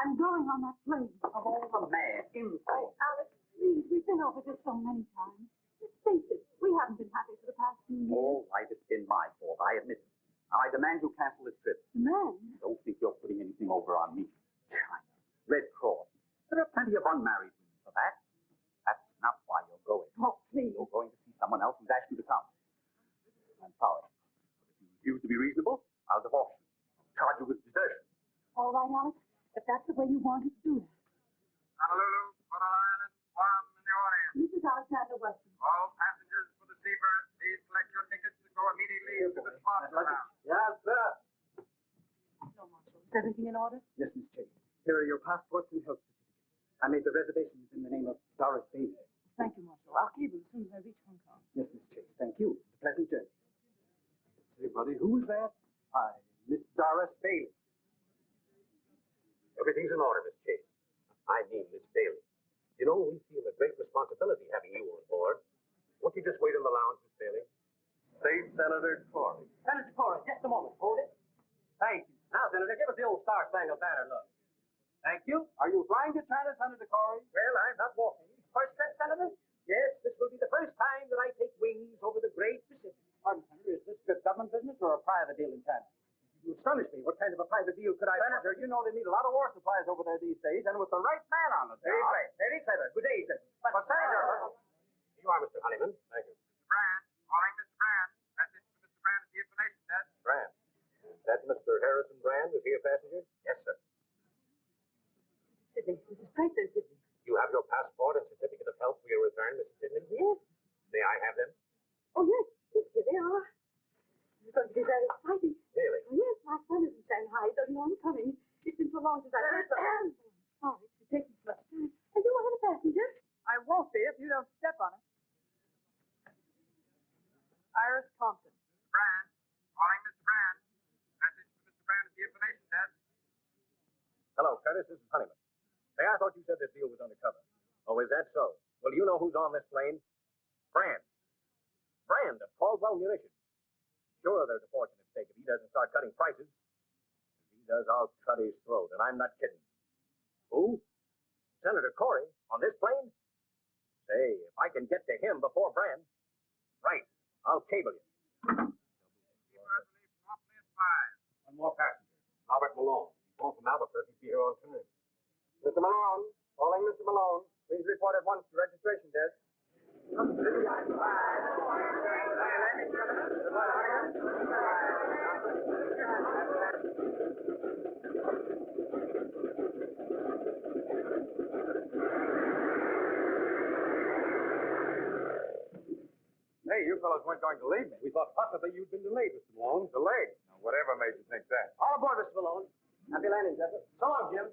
I'm going on that plane. Of all the mad insane. Oh, Alex, please, we've been over this so many times. Let's face it, we haven't been happy for the past 2 years. All right, it's been my fault. I admit it. Now, I demand you cancel this trip. Demand? Don't think you're putting anything over on me. Red Cross. There are plenty of unmarried women for that. That's not why you're going. Oh, please. You're going to see someone else who's asked you to come. I'm sorry. But if you refuse to be reasonable, I'll divorce you. Charge you with desertion. All right, Alex, if that's the way you wanted to do that. Honolulu, Coral Island, Guam, and the Orient. This is Alexander Weston. All passengers for the Seabird, please collect your tickets to go immediately to the sponsor lounge. Yes, sir. No, Marshal. Is everything in order? Yes, Miss Chase. Here are your passports and health certificates. I made the reservations in the name of Doris Bailey. Thank you, Marshal. I'll cable as soon as I reach Hong Kong. Yes, Miss Chase. Thank you. It's a pleasant journey. Say, buddy, who is that? Hi, Miss Doris Bailey. Everything's in order, Miss Chase. I mean, Miss Bailey. You know, we feel a great responsibility having you on board. Won't you just wait in the lounge, Miss Bailey? State Senator Corey. Senator Corey, just a moment. Hold it. Thank you. Now, Senator, give us the old Star-Spangled Banner look. Thank you. Are you flying to China, Senator Corey? Well, I'm not walking. First trip, Senator? Yes, this will be the first time that I take wings over the great Pacific. Pardon, Senator, is this trip government business or a private deal in China? You astonish me. What kind of a private deal could I... Senator, you know they need a lot of war supplies over there these days, and with the right man on it. Very clever. Very clever. Good day, sir. But, Senator... You are Mr. Honeyman. Thank you. Mr. Brand, calling Mr. Brand. Message for Mr. Brand at the information desk. Brand. Is that Mr. Harrison Brand? Is he a passenger? Yes, sir. Sidney, this is President Sidney. You have your passport and certificate of health for your return, Mrs. Sidney? Yes. May I have them? Oh, yes. Yes, here they are. It's going to be very exciting. Really? Oh, yes, my son is in Shanghai. He doesn't know I'm coming. It's been so long since I heard from him. Sorry, it's taking so much time. Are you one of the passengers? I won't be if you don't step on it. Iris Compton. Mr. Brand, calling Mr. Brand. Message for Mr. Brand at the information desk. Hello, Curtis. This is Honeyman. Say, I thought you said this deal was undercover. Oh, is that so? Well, do you know who's on this plane? Brand. Brand of Caldwell Munitions. Sure, there's a fortune at stake if he doesn't start cutting prices. If he does, I'll cut his throat, and I'm not kidding. Who? Senator Corey on this plane? Say, if I can get to him before Brand. Right. I'll cable you. Seabird leaves promptly at 5. One more passenger. Robert Malone. He's home from Albuquerque. Be here on time. Mr. Malone, calling Mr. Malone. Please report at once to registration desk. Hey, you fellas weren't going to leave me. We thought possibly you'd been delayed, Mr. Malone. Delayed? Now, whatever made you think that? All aboard, Mr. Malone. Happy landing, gentlemen. So long, Jim.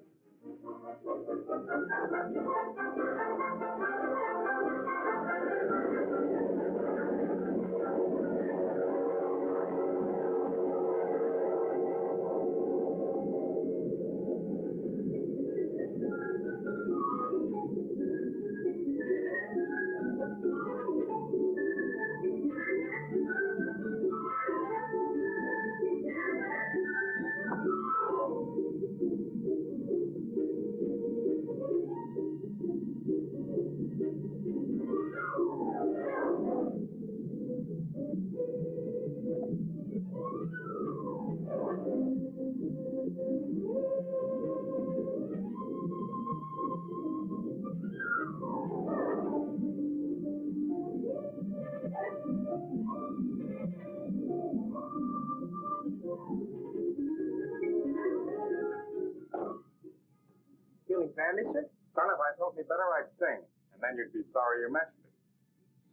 Feeling badly, sir? Son, if I thought me better, I'd sing. And then you'd be sorry you mentioned it.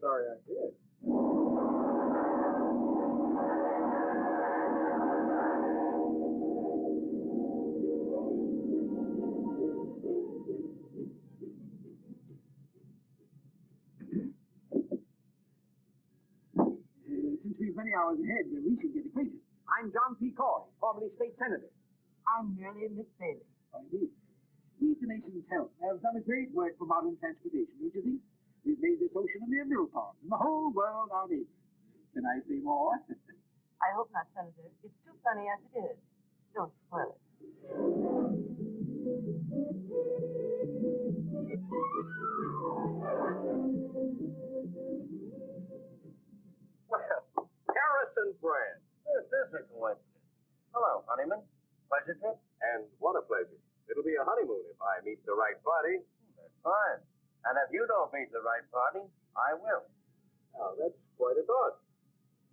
Sorry I did. Since we're many hours ahead, we should get acquainted. I'm John P. Corey, formerly state senator. I'm merely Miss Bailey. Oh, indeed. We, the nation's help, have done a great work for modern transportation, don't you think? We've made this ocean a mere mill pond, and the whole world our neighbors. Can I say more? I hope not, Senator. It's too funny as it is. Don't spoil it. Well, Harrison Brand. This is a coincidence. Hello, honeyman. Pleasure trip? And what a pleasure. It'll be a honeymoon if I meet the right party. That's fine. And if you don't meet the right party, I will. Now, that's quite a thought.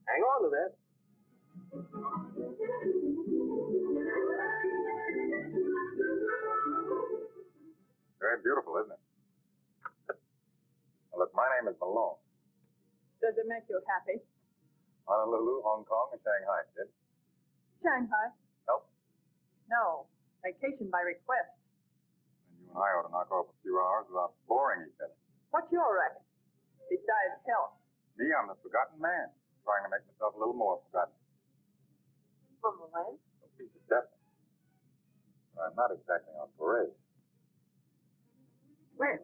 Hang on to that. Very beautiful, isn't it? Well, look, my name is Malone. Does it make you happy? Honolulu, Hong Kong, and Shanghai, kid. Shanghai? Help? No. Vacation by request. And you and I ought to knock off a few hours without boring each other. What's your record? Besides health. Me, I'm the forgotten man, trying to make myself a little more forgotten. From when? A piece of deafness. But I'm not exactly on parade. Well,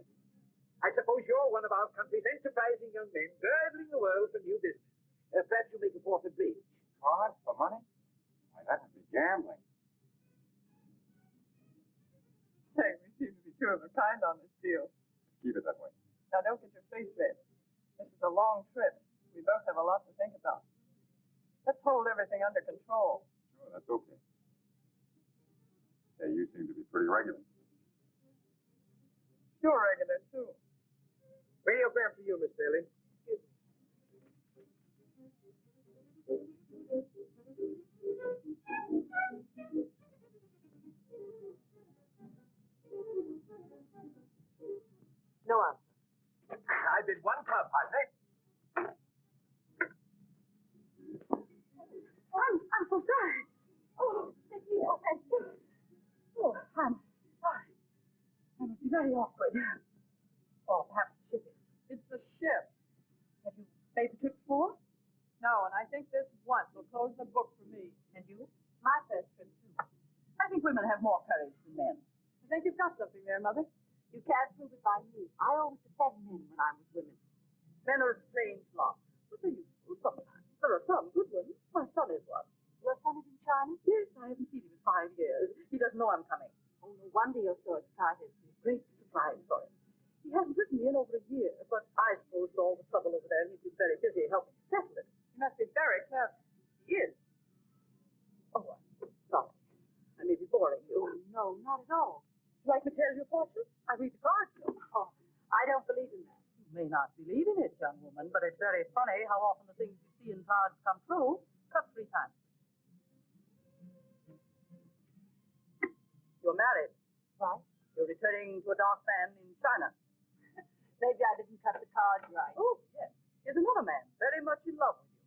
I suppose you're one of our country's enterprising young men, girdling the world for new business. Perhaps you make a fourth of bridge. Cards for money? Why, that would be gambling. Hey, we seem to be two of a kind on this deal. Keep it that way. Now, don't get your face red. This is a long trip. We both have a lot to think about. Let's hold everything under control. Sure, that's okay. Hey, you seem to be pretty regular. You're regular, too. Radiogram for you, Miss Bailey. No answer. I bid one club, partner. I'm so sorry. Oh, let me off. Oh, I'm sorry. I must be very awkward. Oh, perhaps the ship is. It's the ship. Have you made the trip before? No, and I think this once will close the book for me. And you? My first trip, too. I think women have more courage than men. I think you've got something there, Mother. You can't prove it by me. I always defend men when I'm with women. Men are a strange lot, but they're useful sometimes. There are some good ones. My son is one. Your son is in China? Yes, I haven't seen him in 5 years. He doesn't know I'm coming. Oh, no wonder you're so excited. It's a great surprise for him. He hasn't written me in over a year, but I suppose with all the trouble over there, he's been very busy helping settle it. You must be very clever. He is. Oh, I'm sorry. I may be boring you. Oh, no, not at all. Would you like me to tell you a fortune? I read the cards, you know. Oh, I don't believe in that. You may not believe in it, young woman, but it's very funny how often the things you see in cards come true. Cut 3 times. You're married. Right. You're returning to a dark man in China. Maybe I didn't cut the cards right. Oh, yes. Here's another man, very much in love with you.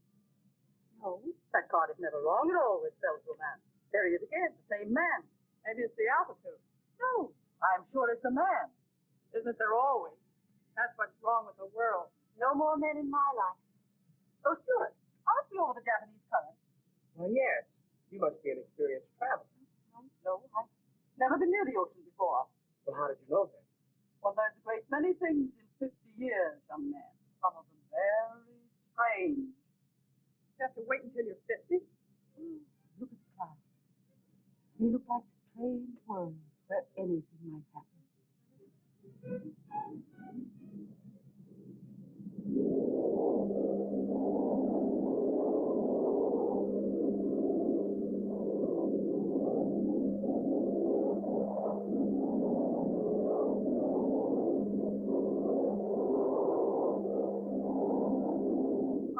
No, that card is never wrong. It always spells romance. There he is again, the same man. Maybe it's the altitude. No, I'm sure it's a man. Isn't there always? That's what's wrong with the world. No more men in my life. Oh, Stuart, ask me over the Japanese current. Well, yes. You must be an experienced traveler. No, I've never been near the ocean before. Well, how did you know that? Well, there's a great many things in 50 years, young man. Some of them very strange. You have to wait until you're 50. Look at the clouds. They look like strange worlds where anything might happen.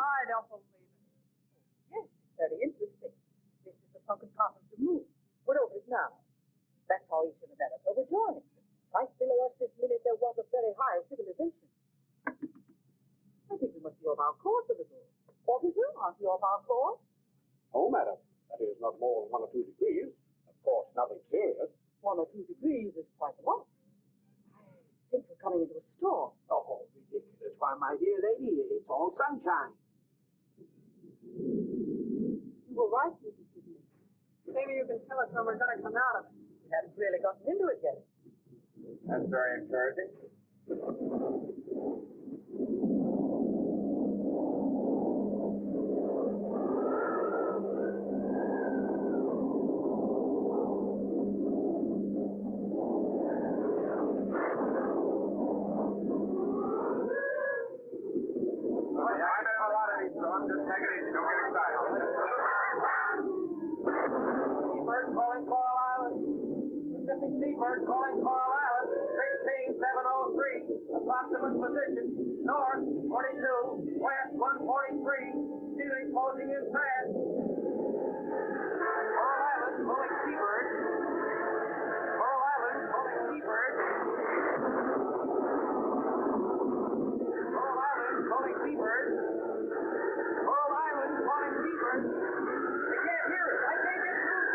I don't believe it. Yes, it's very interesting. This is the sunken continent of the moon. We're over it now. That's how East America were joined. Right below us this minute there was a very high civilization. I think we must be off our course a little. Officer, aren't you off our course? Oh, madam. That is not more than 1 or 2 degrees. Of course, nothing serious. 1 or 2 degrees is quite a lot. I think we're coming into a storm. Oh, ridiculous. Why, my dear lady, it's all sunshine. You were right, Mrs. Sidney. Maybe you can tell us when we're going to come out of it. We haven't really gotten into it yet. That's very encouraging. Island position. North 42, west 143. Ceiling closing in fast. Coral Island pulling seabird. Coral Island pulling seabird. Coral Island pulling seabird. Coral Island pulling seabird. I can't hear it. I can't get through.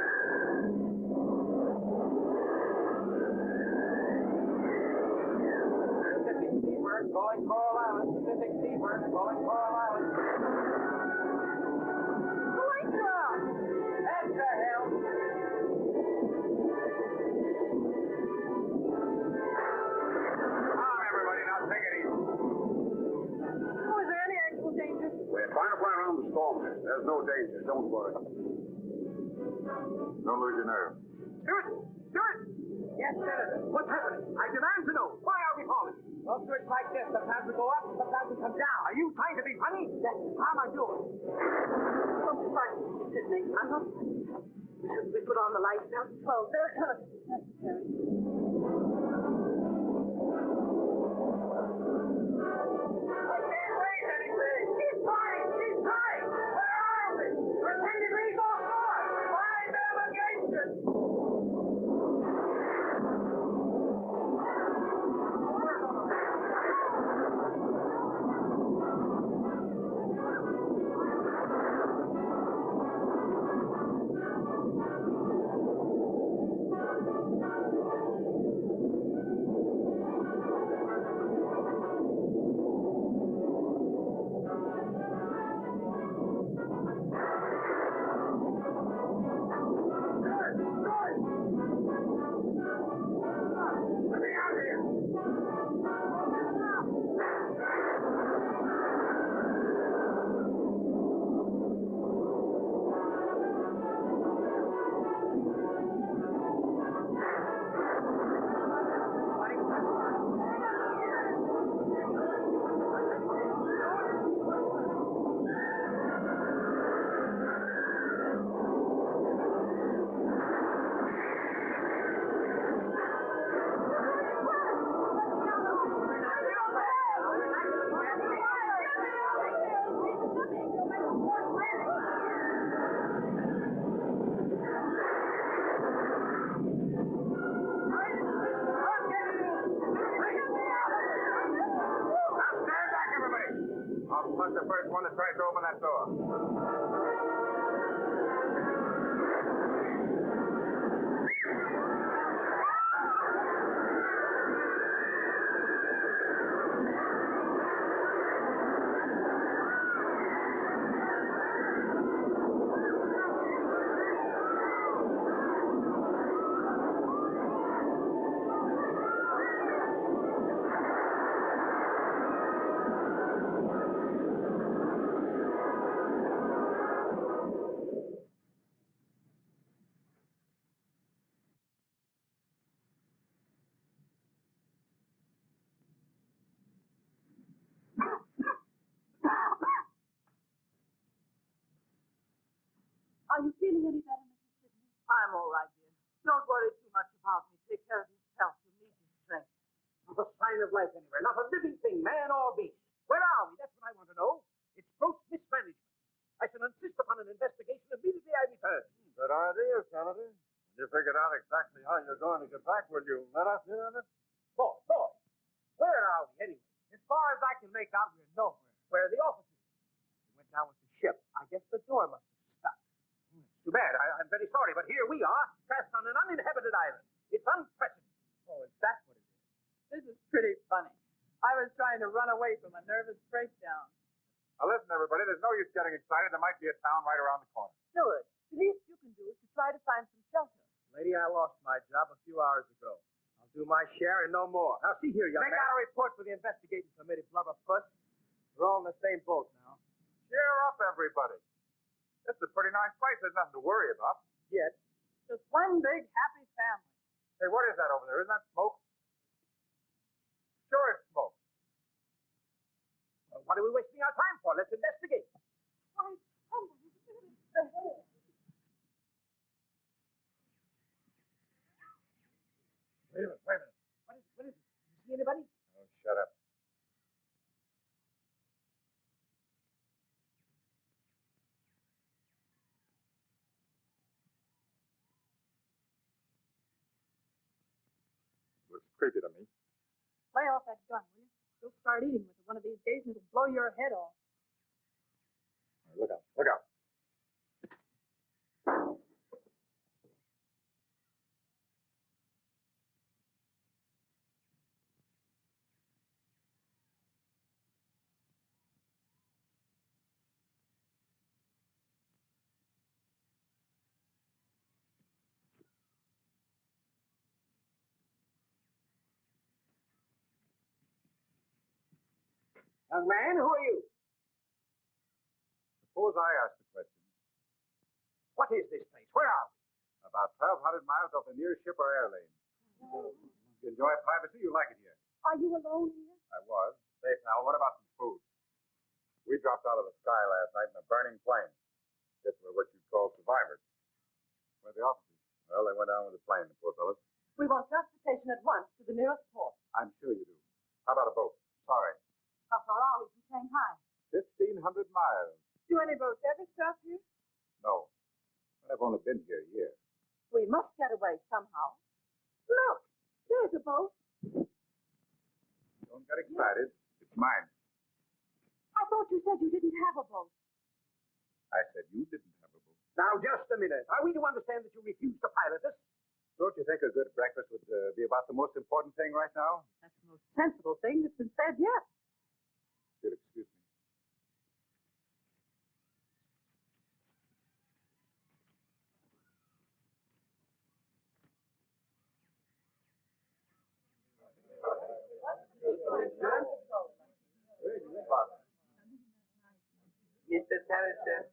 Pacific seabird calling Coral Island. Pacific seabird calling Coral Island. What the hell? Calm, everybody. Now take it easy. Oh, is there any actual danger? We're trying to fly around the storm, miss. There's no danger. Don't worry. Don't lose your nerve. Stewart! Stewart! Yes, Senator. What's happening? I demand to know. Why are we falling? Well, sir, it's like this. Sometimes we go up, sometimes we come down. Are you trying to be funny? Yes. How am I doing? Oh, pardon, Mr. Sidney. I'm not. Shouldn't we put on the lights now? Well, they're necessary. I can't raise anything. He's trying. He's trying. Where are we? We're 10 degrees off north. Find navigation. Let me out here. I'll punch the first one that tries to open that door. Are you feeling any better, Mrs. Sidney? I'm all right, dear. Don't worry too much about me. Take care of yourself. You need your strength. Not a sign of life anywhere. Not a living thing, man or beast. Where are we? That's what I want to know. It's gross mismanagement. I shall insist upon an investigation immediately I return. Good idea, Senator. When you figured out exactly how you're going to get back, will you let us in on it? Boy, where are we anyway? As far as I can make out, we're nowhere. Where are the officers? We went down with the ship. I guess the door must have stuck. It's too bad. I'm very sorry, but here we are, cast on an uninhabited island. It's unprecedented. Oh, is that what it is? This is pretty funny. I was trying to run away from a nervous breakdown. Now listen, everybody, there's no use getting excited. There might be a town right around the corner. Stewart, the least you can do is to try to find some shelter. Lady, I lost my job a few hours ago. I'll do my share and no more. Now, see here, young man. Make out a report for the investigating committee, blubberpuss. We're all in the same boat now. Cheer up, everybody. This is a pretty nice place. There's nothing to worry about. Yet. Just one big happy family. Hey, what is that over there? Isn't that smoke? Sure, it's smoke. Well, what are we wasting our time for? Let's investigate. Why, somebody's in the hole. Wait a minute. What is it? You see anybody? Oh, shut up. creepy to me. Lay off that gun, will you? You'll start eating with it one of these days and it'll blow your head off. Look out. Look out. Young man, who are you? Suppose I ask the question. What is this place? Where are we? About 1,200 miles off the nearest ship or air lane. You enjoy privacy? You like it here? Are you alone here? I was. Say, pal, what about some food? We dropped out of the sky last night in a burning plane. Guess we're what you'd call survivors. Where are the officers? Well, they went down with the plane, the poor fellows. We want transportation at once to the nearest port. I'm sure you do. How about a boat? Sorry. How far are we from Shanghai? 1,500 miles. Do any boats ever stop here? No. But I've only been here a year. We must get away somehow. Look, there's a boat. Don't get excited. It's mine. I thought you said you didn't have a boat. I said you didn't have a boat. Now, just a minute. Are we to understand that you refuse to pilot us? Don't you think a good breakfast would be about the most important thing right now? That's the most sensible thing that's been said yet. You'll excuse me. Mr. Harrison.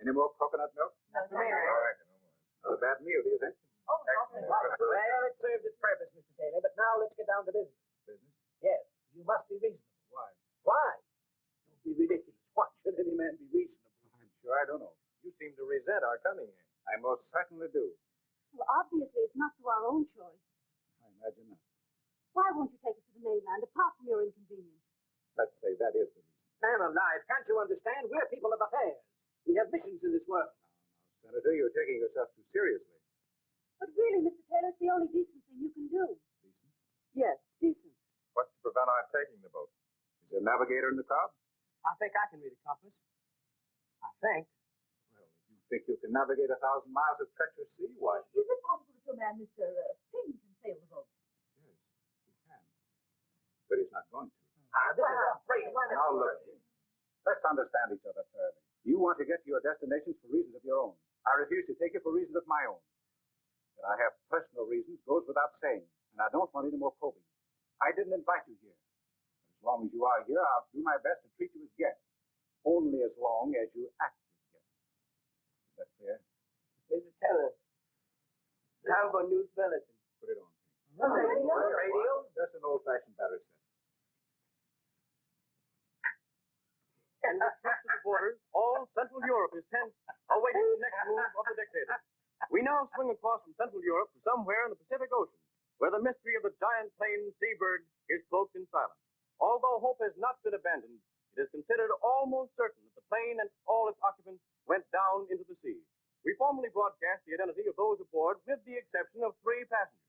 Any more coconut milk? No, All right. Not a bad meal, do you think? Excellent. Well, it served its purpose, Mr. Taylor, but now let's get down to business. Business? Yes, you must be reasonable. Why? Why? Don't be ridiculous. Why should any man be reasonable? I'm sure I don't know. You seem to resent our coming here. I most certainly do. Well, obviously it's not to our own choice. I imagine not. Why won't you take us to the mainland, apart from your inconvenience? Let's say that is the reason. Man alive, can't you understand? We're people of affairs. We have missions in this world. Now, Senator, you're taking yourself too seriously. But really, Mr. Taylor, it's the only decent thing you can do. Decent? Yes, decent. What's to prevent our taking the boat? Is there a navigator in the car? I think I can read a compass. I think. Well, if you think you can navigate 1,000 miles of treacherous sea, why? Is it possible that your man, Mr. Ping, can sail the boat? Yes, he can. But he's not going to. This is a great Now, look. Let's understand each other thoroughly. You want to get to your destinations for reasons of your own. I refuse to take you for reasons of my own. That I have personal reasons goes without saying, and I don't want any more probing. I didn't invite you here. But as long as you are here, I'll do my best to treat you as guests. Only as long as you act as guests. Is that clear? Mr. Taylor, time for news bulletin. Put it on. Radio? Just an old-fashioned battery set. And with troops at the borders, all Central Europe is tense, awaiting the next move of the dictator. We now swing across from Central Europe to somewhere in the Pacific Ocean, where the mystery of the giant plane seabird is cloaked in silence. Although hope has not been abandoned, it is considered almost certain that the plane and all its occupants went down into the sea. We formally broadcast the identity of those aboard, with the exception of 3 passengers.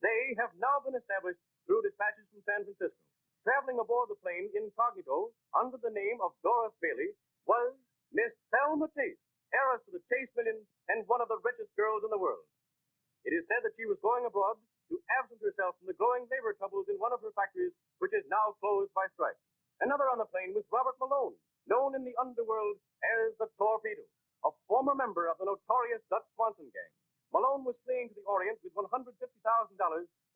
They have now been established through dispatches from San Francisco. Traveling aboard the plane incognito under the name of Doris Bailey was Miss Thelma Chase, heiress to the Chase million and one of the richest girls in the world. It is said that she was going abroad to absent herself from the growing labor troubles in one of her factories, which is now closed by strike. Another on the plane was Robert Malone, known in the underworld as the Torpedo, a former member of the notorious Dutch Swanson gang. Malone was fleeing to the Orient with $150,000,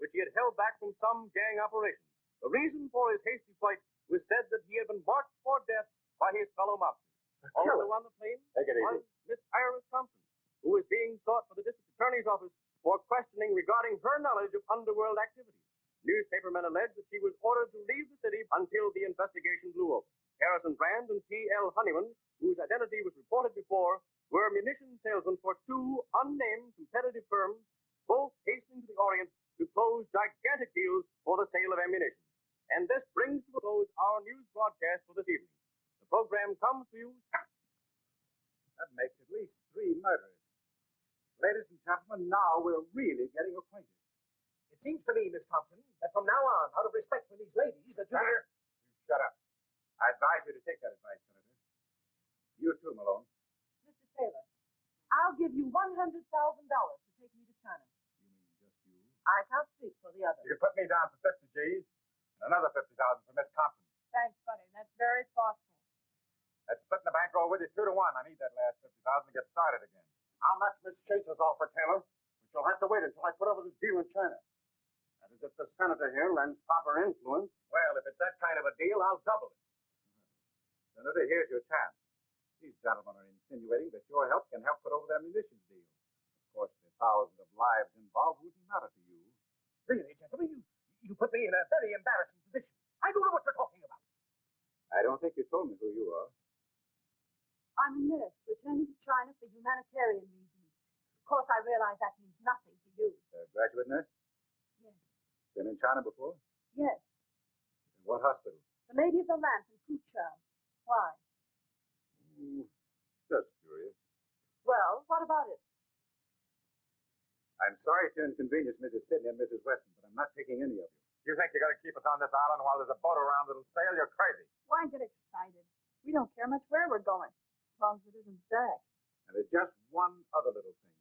which he had held back from some gang operation. The reason for his hasty flight was said that he had been marked for death by his fellow mobsters. Also on the plane Take it was easy. Miss Iris Thompson, who was being sought for the district attorney's office for questioning regarding her knowledge of underworld activities. Newspapermen alleged that she was ordered to leave the city until the investigation blew over. Harrison Brand and T.L. Honeyman, whose identity was reported before, were munition salesmen for 2 unnamed competitive firms, both hastening to the Orient to close gigantic deals for the sale of ammunition. And this brings to a close our news broadcast for this evening. The program comes to you. That makes at least 3 murders. Ladies and gentlemen, now we're really getting acquainted. It's Seems to me, Miss Thompson, that from now on, out of respect for these ladies, that you... Senator, you shut up. I advise you to take that advice, Senator. You too, Malone. Mr. Taylor, I'll give you $100,000 to take me to China. You mean just you? I can't speak for the others. You can put me down for 50 G's and another 50,000 for Miss Thompson. Thanks, buddy. That's very thoughtful. That's splitting the bankroll with you 2 to 1. I need that last 50,000 to get started again. How much Miss Chase has offered, Taylor? But you'll have to wait until I put over this deal in China. That is, if the senator here lends proper influence. Well, if it's that kind of a deal, I'll double it. Senator, here's your chance. These gentlemen are insinuating that your help can help put over their munitions deal. Of course, the thousands of lives involved wouldn't matter to you. Really, gentlemen, you put me in a very embarrassing position. I don't know what you're talking about. I don't think you told me who you are. I'm a nurse returning to China for humanitarian reasons. Of course, I realize that means nothing to you. Graduate nurse? Yes. Been in China before? Yes. In what hospital? The Lady of the Lamp in Kuchao. Why? Just curious. Well, what about it? I'm sorry to inconvenience Mrs. Sidney and Mrs. Weston, but I'm not taking any of you. You think you're going to keep us on this island while there's a boat around that'll sail? You're crazy. Why get excited? We don't care much where we're going, as long as it isn't back. And there's just one other little thing.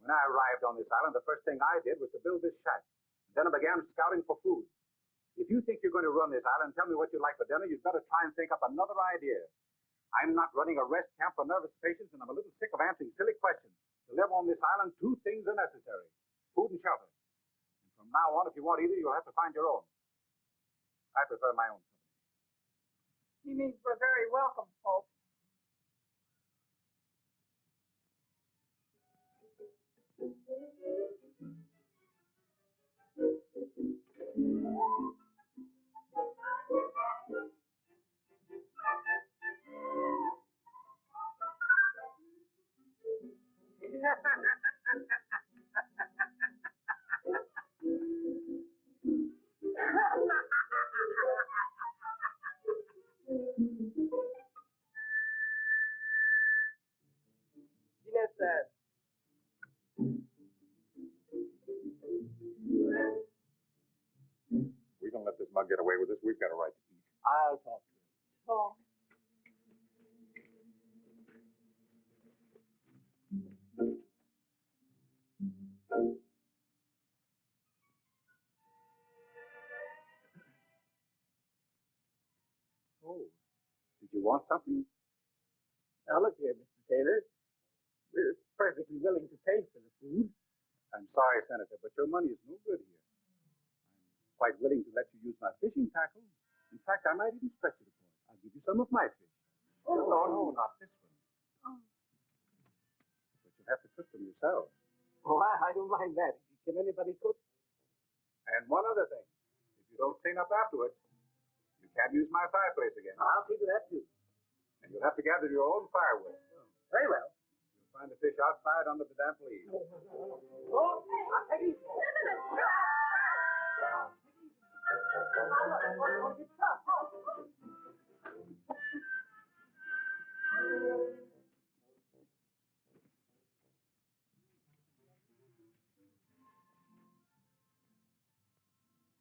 When I arrived on this island, the first thing I did was to build this shack. And then I began scouting for food. If you think you're going to run this island and tell me what you'd like for dinner, you'd better try and think up another idea. I'm not running a rest camp for nervous patients, and I'm a little sick of answering silly questions. To live on this island, 2 things are necessary: food and shelter. And from now on, if you want either, you'll have to find your own. I prefer my own company. He means we're very welcome, folks. Yes, sir. We don't let this mug get away with this. We've got a right to eat. I'll talk to him. Talk. Oh, did you want something? Now, look here, Mr. Taylor. We're perfectly willing to pay for the food. I'm sorry, Senator, but your money is no good here. I'm quite willing to let you use my fishing tackle. In fact, I might even stretch it a point. I'll give you some of my fish. Oh, no, not this one. Oh. But you'll have to cook them yourselves. Oh, I don't mind that. Can anybody cook? And one other thing. If you don't clean up afterwards, you can't use my fireplace again. I'll see to that, too. And you'll have to gather your own firewood. Very well. You'll find the fish outside under the damp leaves. Oh, I'll take it easy.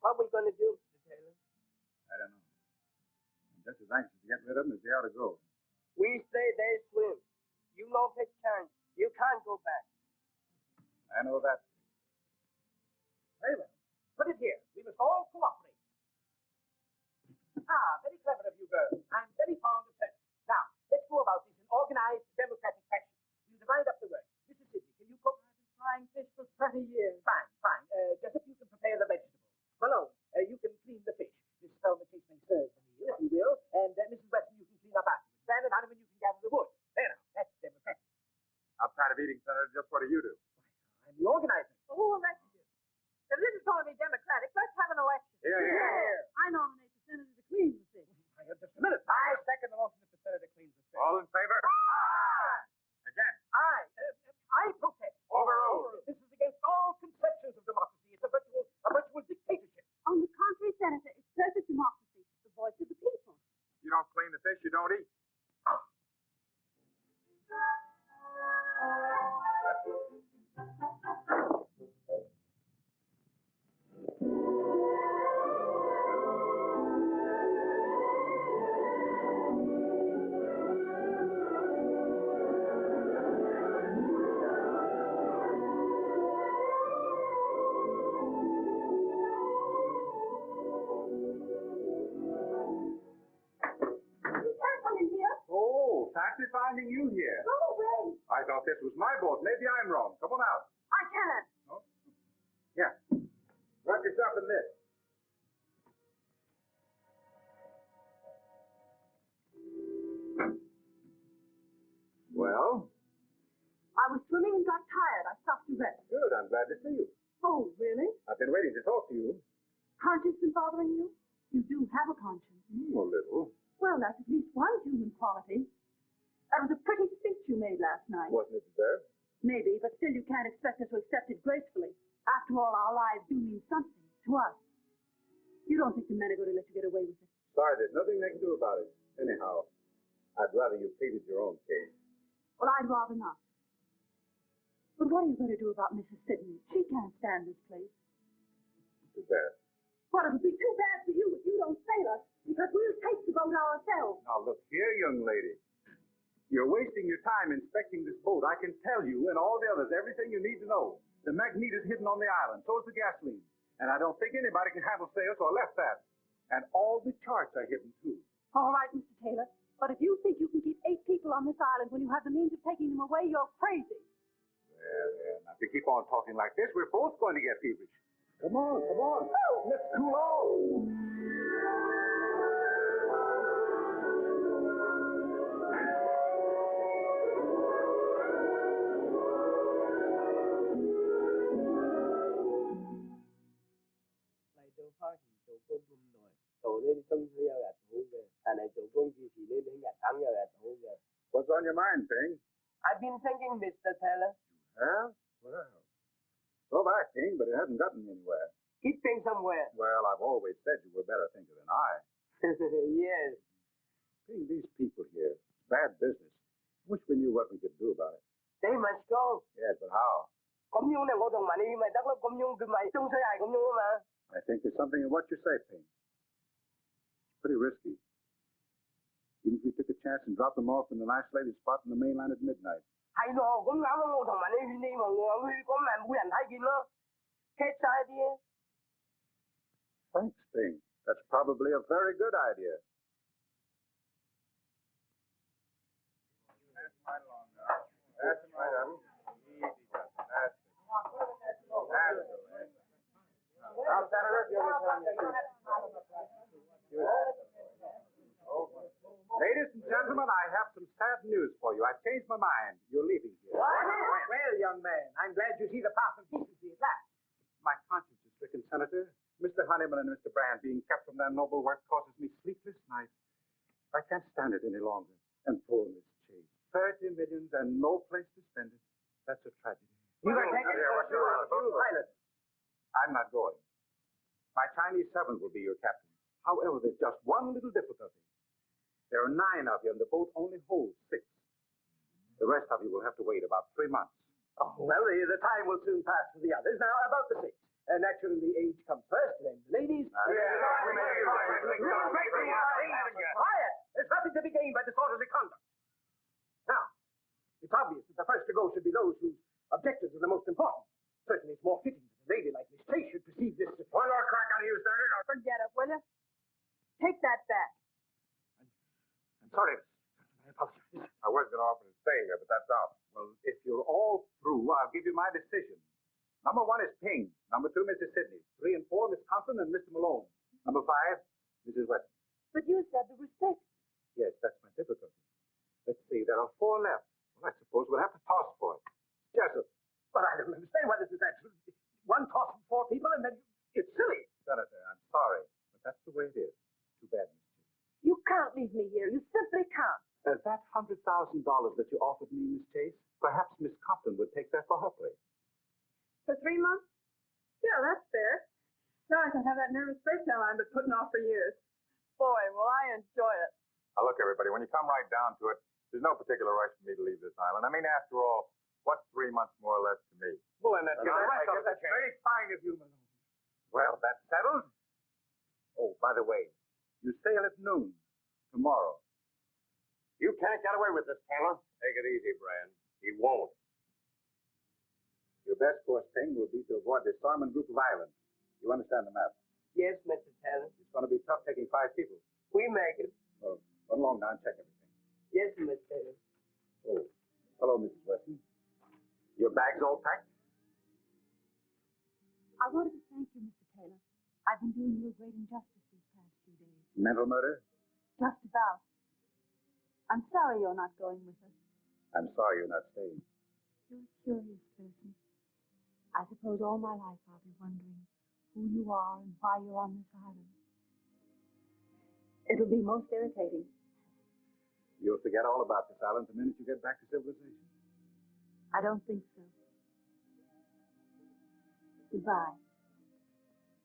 What are we going to do, Mr. Taylor? I don't know. I'm just as anxious to get rid of them as they ought to go. We stay there, swim. You don't take turns. You can't go back. I know that. Very well. Put it here. We must all cooperate. Very clever of you, girls. I'm very fond of tennis. Now, let's go about this in organized, democratic fashion. We'll divide up the work. Mrs. Sidney, can you cook? I've been frying fish for 30 years. Fine, fine. Just if you can prepare the vegetables. Malone, you can clean the fish. Miss Thelma Chase may serve the meal, if you will. And Mrs. Weston, you can clean up afterwards. Dan and Honeyman, you can gather the wood. There now. That's democratic. I'm tired of eating, Senator. Just what do you do? I'm the organizer. Who elected you? If this is going to be democratic, let's have an election. Here. I nominate the senator to clean the fish. Just a minute. I second the motion that the senator cleans the fish. All in favor? Again. I protest. Overruled. This is against all conceptions of democracy. It's a virtual dictatorship. On the contrary, Senator, it's perfect democracy. The voice of the people. You don't clean the fish, you don't eat. finding you here? Go away. I thought this was my boat. Maybe I'm wrong. Come on out. I can't. No? Yeah. Wrap yourself in this. Well? I was swimming and got tired. I stopped to rest. Good. I'm glad to see you. Oh, really? I've been waiting to talk to you. Conscience been bothering you? You do have a conscience. A little. Well, that's at least one human quality. That was a pretty speech you made last night. Wasn't it deserved? Maybe, but still you can't expect us to accept it gracefully. After all, our lives do mean something to us. You don't think the men are going to let you get away with it? Sorry, there's nothing they can do about it. Anyhow, I'd rather you pleaded your own case. Well, I'd rather not. But what are you going to do about Mrs. Sidney? She can't stand this place. Too bad. Well, it'll be too bad for you if you don't sail us, because we'll take the boat ourselves. Now, look here, young lady. You're wasting your time inspecting this boat. I can tell you and all the others everything you need to know. The magnet is hidden on the island. So is the gasoline. And I don't think anybody can handle sails, so I left that. And all the charts are hidden, too. All right, Mr. Taylor. But if you think you can keep 8 people on this island when you have the means of taking them away, you're crazy. Well, now, if you keep on talking like this, we're both going to get feverish. Come on, come on. Let's cool off. What's on your mind, Ping? I've been thinking, Mr. Taylor. Huh? Well, so have I, Ping, but it hasn't gotten me anywhere. Keep things somewhere. Well, I've always said you were a better thinker than I. Yes. Ping, these people here, it's bad business. I wish we knew what we could do about it. They must go. Yes, but how? 咁樣咧，我同埋你咪得咯，咁樣佢咪中水係咁樣啊嘛。I think there's something in what you say, Ping. It's pretty risky. Even if we took a chance and dropped them off in an isolated spot in the mainland at midnight. 係咯，咁啱啊！我同埋你勸你望我去，咁咪冇人睇見咯，catch 晒啲啊。Thanks, Ping. That's probably a very good idea. That's right along now. That's right up. Easy, Justin. That's it. That's it. Now, Senator, if you'll return your seat. Ladies and gentlemen, I have some sad news for you. I've changed my mind. You're leaving here. Well, young man, I'm glad you see the path of decency at last. My conscience is stricken, Senator. Mr. Honeyman and Mr. Brand being kept from their noble work causes me sleepless nights. I can't stand it any longer. And poor Miss Chase. 30 millions and no place to spend it. That's a tragedy. You can take it for you pilot. I'm not going. My Chinese servant will be your captain. However, there's just one little difficulty. There are 9 of you, and the boat only holds 6. The rest of you will have to wait about 3 months. Oh, well, the time will soon pass for the others. Now, about the 6. Naturally, the age comes first, then the ladies. Quiet! There's nothing to be gained by disorderly conduct. Now, it's obvious that the first to go should be those whose objectives are the most important. Certainly, it's more fitting that a lady like Miss Chase should perceive this. One more crack out of you, Senator. Forget it, will you? Take that back. I'm sorry. I apologize. I was going to offer to stay here, but that's out. Well, if you're all through, I'll give you my decision. Number 1 is Ping. Number 2, Mrs. Sidney. 3 and 4, Miss Compton and Mr. Malone. Number 5, Mrs. Weston. But you said there were 6. Yes, that's my difficulty. Let's see, there are 4 left. Well, I suppose we'll have to toss for it. Jessup. But I don't understand why this is absolutely one toss of 4 people, and then it's silly. Senator, I'm sorry, but that's the way it is. Too bad, Miss Chase. You can't leave me here. You simply can't. That $100,000 that you offered me, Miss Chase, perhaps Miss Compton would take that for her place. For 3 months? Yeah, that's fair. Now I can have that nervous breakdown I've been putting off for years. Boy, will I enjoy it. Now, look, everybody, when you come right down to it, there's no particular rush for me to leave this island. I mean, after all, what's 3 months more or less to me? Well, and that's very fine of you, Malone. Well, that's settled. Oh, by the way, you sail at noon tomorrow. You can't get away with this, Taylor. Take it easy, Brand. He won't. Your best course, Ping, will be to avoid the Stormen group of islands. You understand the map? Yes, Mr. Taylor. It's going to be tough taking 5 people. We make it. Well, run along now and check everything. Yes, Mr. Taylor. Hello, Mrs. Weston. Your bag's all packed? I wanted to thank you, Mr. Taylor. I've been doing you a great injustice these past few days. Mental murder? Just about. I'm sorry you're not going with us. I'm sorry you're not staying. You're a curious person. I suppose all my life I'll be wondering who you are and why you're on this island. It'll be most irritating. You'll forget all about this island the minute you get back to civilization. I don't think so. Goodbye.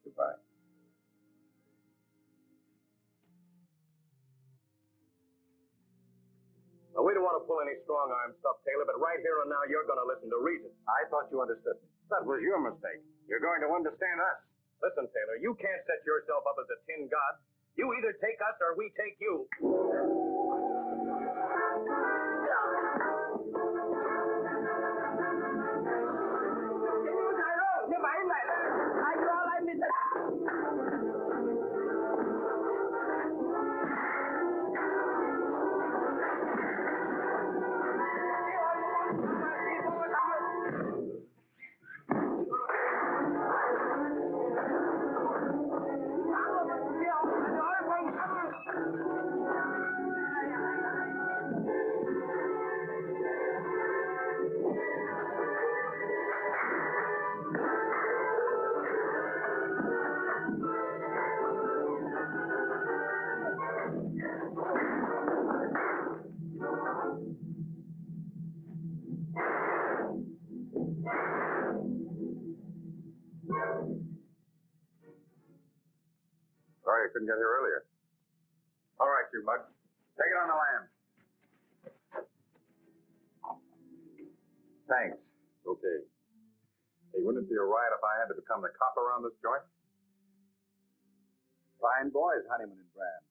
Goodbye. Now, we don't want to pull any strong-arm stuff, Taylor, but right here and now, you're going to listen to reason. I thought you understood me. That was your mistake. You're going to understand us. Listen, Taylor, you can't set yourself up as a tin god. You either take us or we take you. Sorry I couldn't get here earlier. All right, you mug. Take it on the lam. Thanks. It's okay. Hey, wouldn't it be a riot if I had to become the cop around this joint? Fine boys, Honeyman and Brand.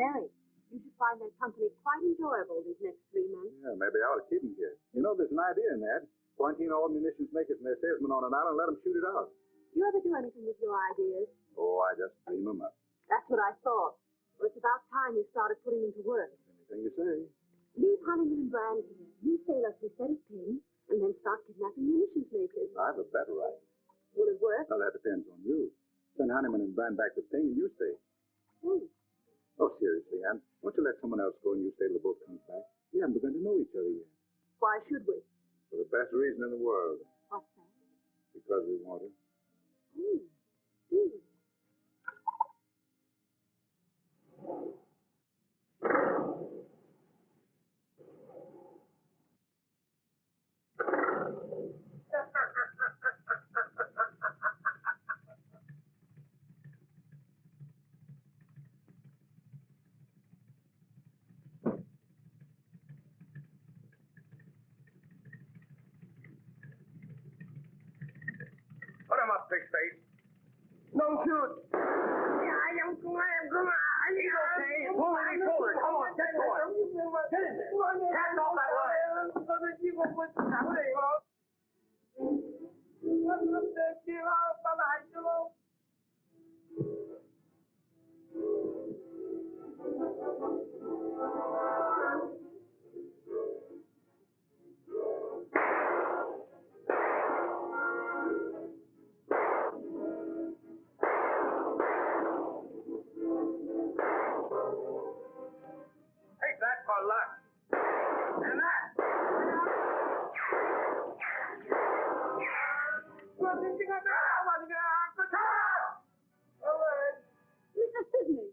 Very. You should find their company quite enjoyable these next 3 months. Yeah, maybe I ought to keep them here. You know, there's an idea in that. Quarantine all munitions makers and their salesmen on an island and let them shoot it out. You ever do anything with your ideas? Oh, I just dream them up. That's what I thought. Well, it's about time you started putting them to work. Anything you say. Leave Honeyman and Brand here. You sail us a set of pins, and then start kidnapping munitions makers. I have a better idea. Will it work? Now, that depends on you. Send Honeyman and Brand back to Ping and you stay. Hmm. Oh, seriously, Ann. Why don't you let someone else go and you stay till the boat comes back? We haven't begun to know each other yet. Why should we? For the best reason in the world. What's that? Because we want it. Hmm. Do we? Put him up, fish face. Don't shoot. He's okay. Pull in his shoulder. Come on, get going. Get in there. Cast off that line. Take that for luck. And that. Mr. Sidney.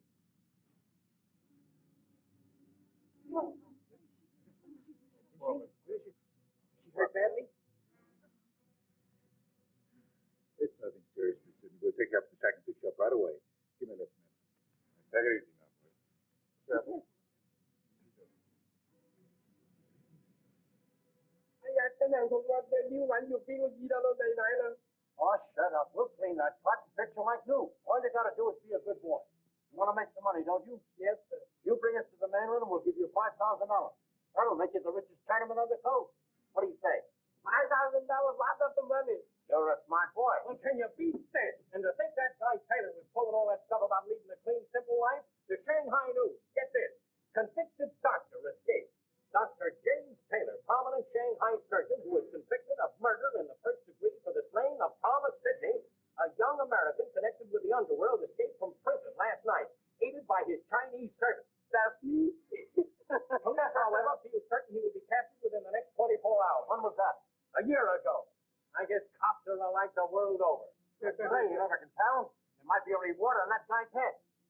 She hurt badly? It's nothing serious, Miss Sidney. We'll take you up to the shack and fix you up right away. Give me this minute. Take it easy now, boys. Sure. Oh, shut up. We'll clean that pot and fix you like new. All you gotta do is be a good boy. You wanna make some money, don't you? Yes, sir. You bring us to the mainland and we'll give you $5,000. That'll make you the richest Chinaman on the coast. What do you say? $5,000 lots of the money. You're a smart boy. Well, can you beat this? And to think that guy Taylor was pulling all that stuff about leading a clean, simple life? The Shanghai News. Get this. Convicted doctor escapes. Dr. James Taylor, prominent Shanghai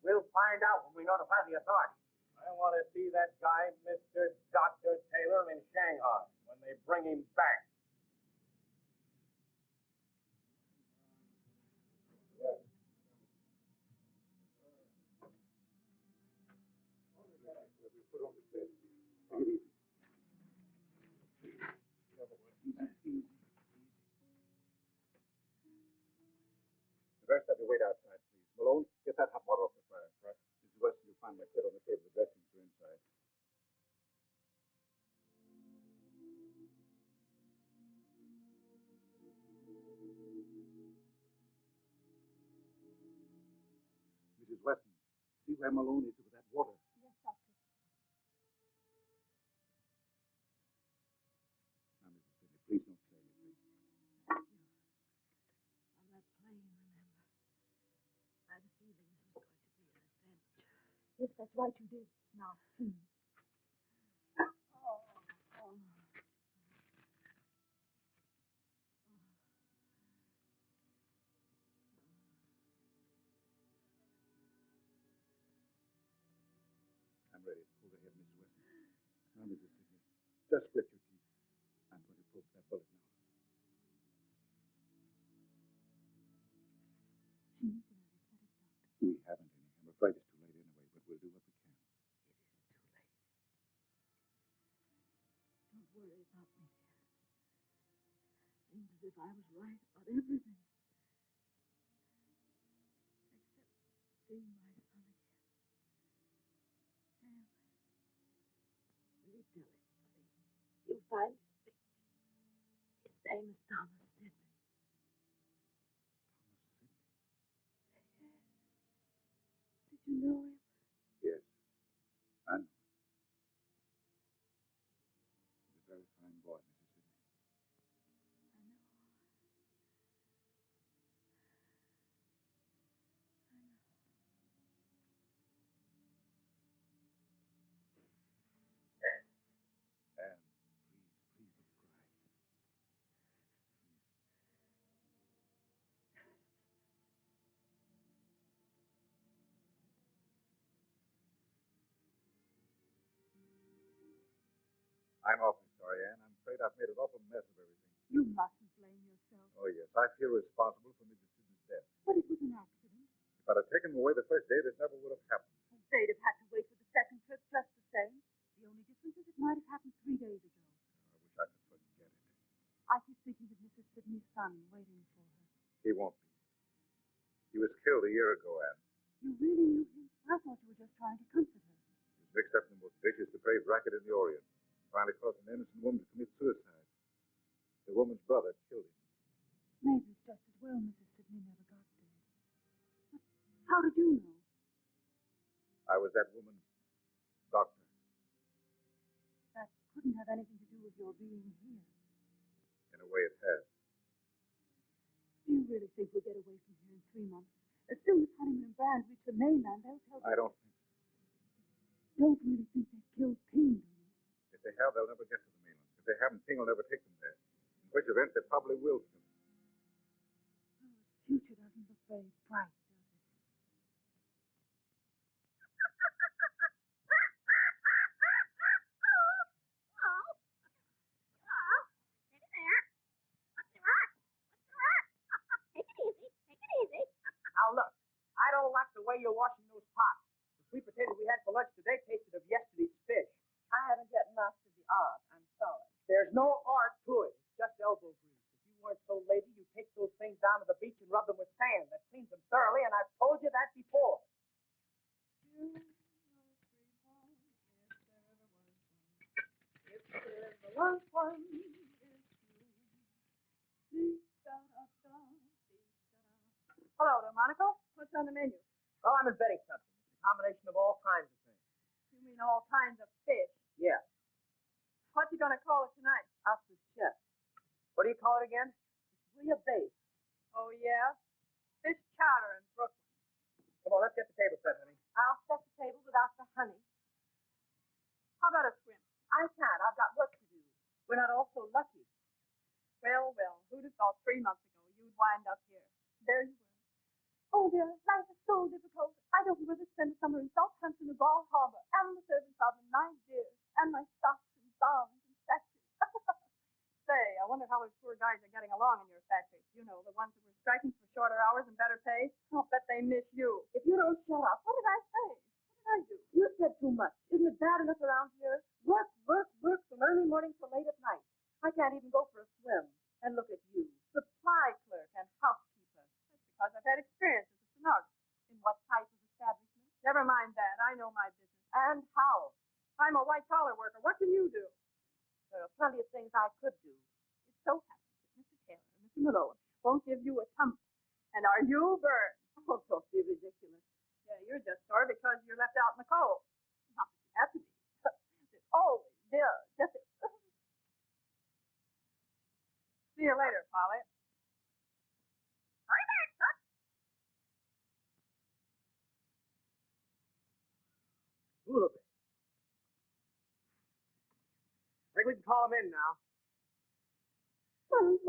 We'll find out when we notify the authorities. I want to see that guy, Mr. Dr. Taylor, in Shanghai when they bring him back. The rest of you wait outside, please. Malone, get that hot water off the fire. Right. Mrs. Weston, you'll find my kit on the table. The dressings are inside. Mrs. Weston, see where Malone is with that water. Yes, Doctor. Now, Mrs. Sidney, please don't say anything. On that plane, remember? I had a feeling this was going to be an adventure. Yes, that's right, you did. Now, please. I'm ready. Hold ahead, Mrs. Weston. Now, Mrs. Sidney, just split your teeth. I'm going to poke that bullet now. She needs an anesthetic, Doctor. We haven't any. I'm afraid it's too late anyway, but we'll do what we can. It is too late. Don't worry about me, dear. Seems as if I was right about everything. Except seeing my son again. Sam, will you tell him, honey? You'll find his picture. His name is Thomas Sidney. Did you know him? Yes, I know him. He's a very fine boy, Mrs. Sidney. I know. And please don't cry. I'm awfully sorry, Anne. I'm afraid I've made an awful mess of everything. You mustn't blame yourself. Oh, yes, I feel responsible for Mrs. Sidney's death. But it was an accident. If I'd have taken him away the first day, this never would have happened. They'd have had to wait for the second trip just the same. The only difference is it might have happened 3 days ago. I wish I could forget it. I keep thinking of Mrs. Sidney's son waiting for her. He won't be. He was killed a year ago, Anne. You really knew him? I thought you were just trying to comfort her. He was mixed up in the most vicious, depraved racket in the Orient. Finally caused an innocent woman to commit suicide. The woman's brother killed him. Maybe it's just as well Mrs. Sidney never got there. But how did you know? I was that woman's doctor. That couldn't have anything to do with your being here. In a way, it has. Do you really think we'll get away from here in 3 months? As soon as Honeyman and Brand reach the mainland, they'll tell I don't think so. Don't really think they've killed Ping, do you? If they have, they'll never get to the mainland. If they haven't, Ping will never take them there. In which event, they probably will kill him. Well, the future doesn't look very bright, does it? Now look, I don't like the way you're washing those pots. The sweet potatoes we had for lunch today tasted of yesterday's fish. I haven't yet mastered the art. I'm sorry. There's no art to it. It's just elbow grease. If you weren't so lazy, you'd take those things down to the beach and rub them with sand. That cleans them thoroughly, and I've told you that before. Hello, Delmonico. What's on the menu? Well, I'm inventing something. It's a combination of all kinds of things. You mean all kinds of fish? Yeah. What you gonna call it tonight? Ask the chef. What do you call it again? Bouillabaisse. Oh, yeah? Fish chowder in Brooklyn. Come on, let's get the table set, honey. I'll set the table without the honey. How about a swim? I can't. I've got work to do. We're not all so lucky. Well, who'd have thought 3 months ago you'd wind up here? There you were. Oh, dear, life is so difficult. I don't know where to spend the summer in Southampton or Bal Harbor, and the servants are the 9 dears, and my stocks and bonds and statues. Say, I wonder how those poor guys are getting along in your factory. You know, the ones that were striking for shorter hours and better pay. I'll bet they miss you. If you don't shut up, What did I say? What did I do? you said too much. Isn't it bad enough around here? Work, work, work from early morning till late at night. I can't even go for a swim. And look at you, supply clerk and housekeeper. That's because I've had experience as a stenographer. In what type of establishment? Never mind that. I know my business. And how? I'm a white-collar worker. What can you do? There are plenty of things I could do. It so happens that Mr. Taylor and Mr. Malone won't give you a tumble. And are you burned? Oh, don't be ridiculous. Yeah, you're just sore because you're left out in the cold. Not that you have to be. There's always just See you later, Polly. Look. I think we can call him in now. If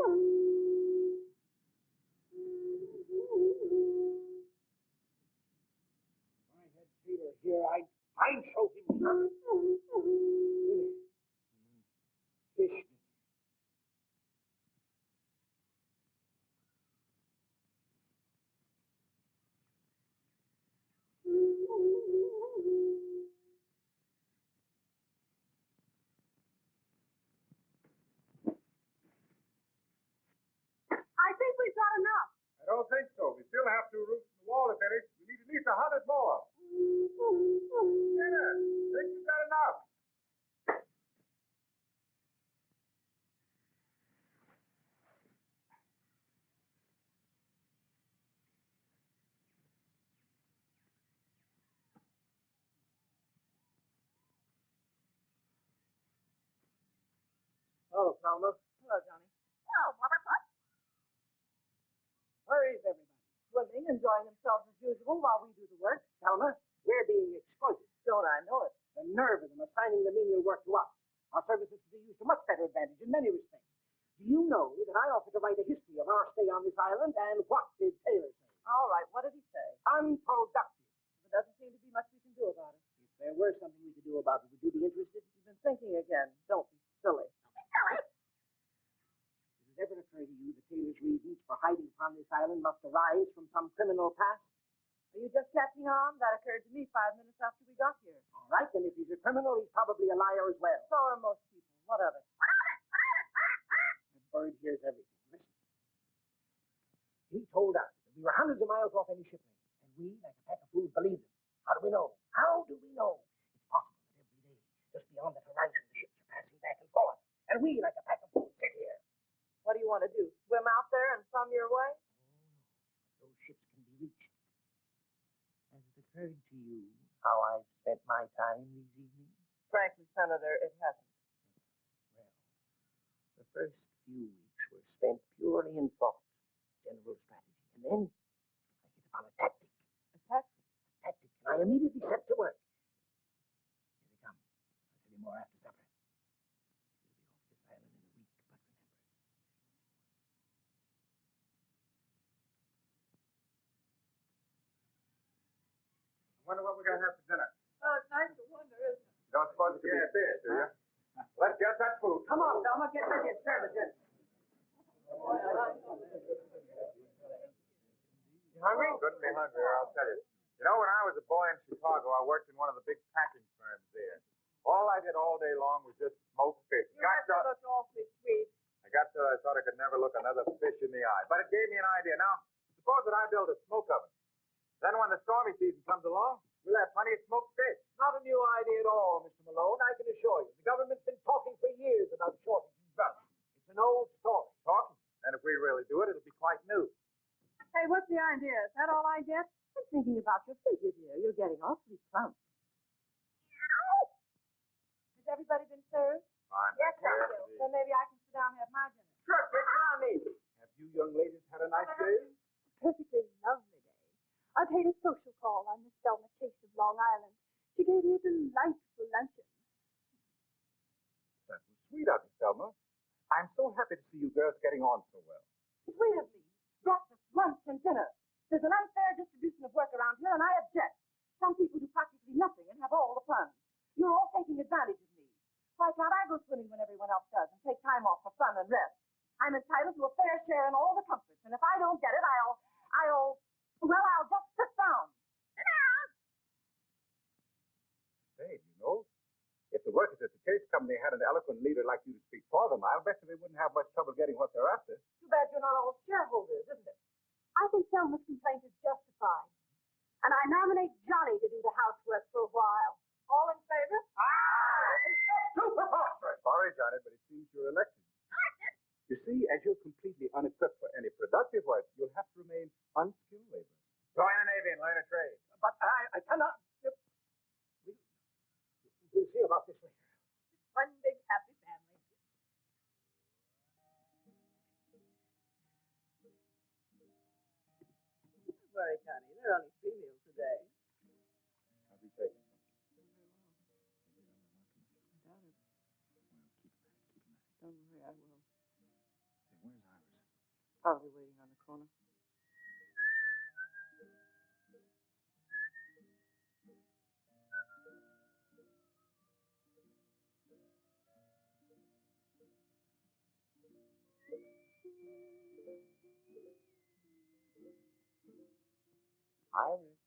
I had Taylor here, I'd show him something. Fish. I think we've got enough. I don't think so. We still have 2 roofs in the wall to finish. We need at least 100 more. Dennis, think we've got enough? Oh, Thelma. Hello, Johnny. Oh, what? Where is everybody? Swimming, enjoying themselves as usual while we do the work. Thelma, we're being exploited. Don't I know it? The nerve of them assigning the menial work to us. Our services could be used to much better advantage in many respects. Do you know that I offered to write a history of our stay on this island, and what did Taylor say? All right, what did he say? Unproductive. There doesn't seem to be much we can do about it. If there were something we could do about it, would you be interested? You've been thinking again. Don't be silly. Does it ever occur to you that Taylor's reasons for hiding upon this island must arise from some criminal past? Are you just catching on? That occurred to me 5 minutes after we got here. All right, then if he's a criminal, he's probably a liar as well. So are most people. What of it? The bird hears everything. Listen. He told us that we were hundreds of miles off any ship lane, and we, like a pack of fools, believed him. How do we know? How do we know? It's possible that every day, just beyond the horizon, the ships are passing back and forth, and we, like a pack of fools, sit here. What do you want to do? Swim out there and thumb your way? Oh, no. But those ships can be reached. Has it occurred to you how I've spent my time these evenings? Frankly, Senator, it hasn't. Well, the first few weeks were spent purely in thought, general strategy, and then I hit upon a tactic. A tactic? A tactic, and I immediately set to work. Here they come. I'll tell you more after supper. We'll be off this island in a week, but remember. I wonder what we're going to have for dinner. Oh, it's nice to wonder, isn't it? You don't suppose it could be fish, do you? Let's get that food. Come on, Thelma, get ready and serve it in. You hungry? Couldn't be hungrier, I'll tell you. You know, when I was a boy in Chicago, I worked in one of the big packing firms there. All I did all day long was just smoke fish. You have to look awfully sweet. I got till I thought I could never look another fish in the eye. But it gave me an idea. Now, suppose that I build a smoke oven. Then when the stormy season comes along, we'll have plenty of smoked fish. Not a new idea at all, Mr. Malone, I can assure you. The government's been talking for years about shortage in drugs. It's an old story. Talking. And if we really do it, it'll be quite new. Hey, what's the idea? Is that all I get? I'm thinking about your figure, dear. You're getting awfully plump. Has everybody been served? Fine. Yes, thank you. Then maybe I can sit down and have my dinner. Sure, get on me. Have you young ladies had a nice day? Perfectly lovely day. I paid a social call on Miss Thelma Chase of Long Island. She gave me a delightful luncheon. That was sweet of you, Thelma. I'm so happy to see you girls getting on so well. Sweet of me. Breakfast, lunch, and dinner. There's an unfair distribution of work around here, and I object. Some people advantage of me? Why can't I go swimming when everyone else does and take time off for fun and rest? I'm entitled to a fair share in all the comforts, and if I don't get it, I'll just sit down. Sit down! Say, you know, if the workers at the Chase Company had an eloquent leader like you to speak for them, I'll bet you they wouldn't have much trouble getting what they're after. Too bad you're not all shareholders, isn't it? I think Selma's complaint is justified. And I nominate Johnny to do the housework for a while. All in favor? It's just too preposterous. Sorry, Johnny, but it seems you're elected. You see, as you're completely unequipped for any productive work, you'll have to remain unskilled labor. Join the Navy and learn a trade. But I cannot. We'll see about this later. One big happy family. Don't worry, Johnny. There are only 3 meals a day. How's he taking it? I doubt it. Don't worry, I will. Say, where's Iris? Probably waiting on the corner. Iris.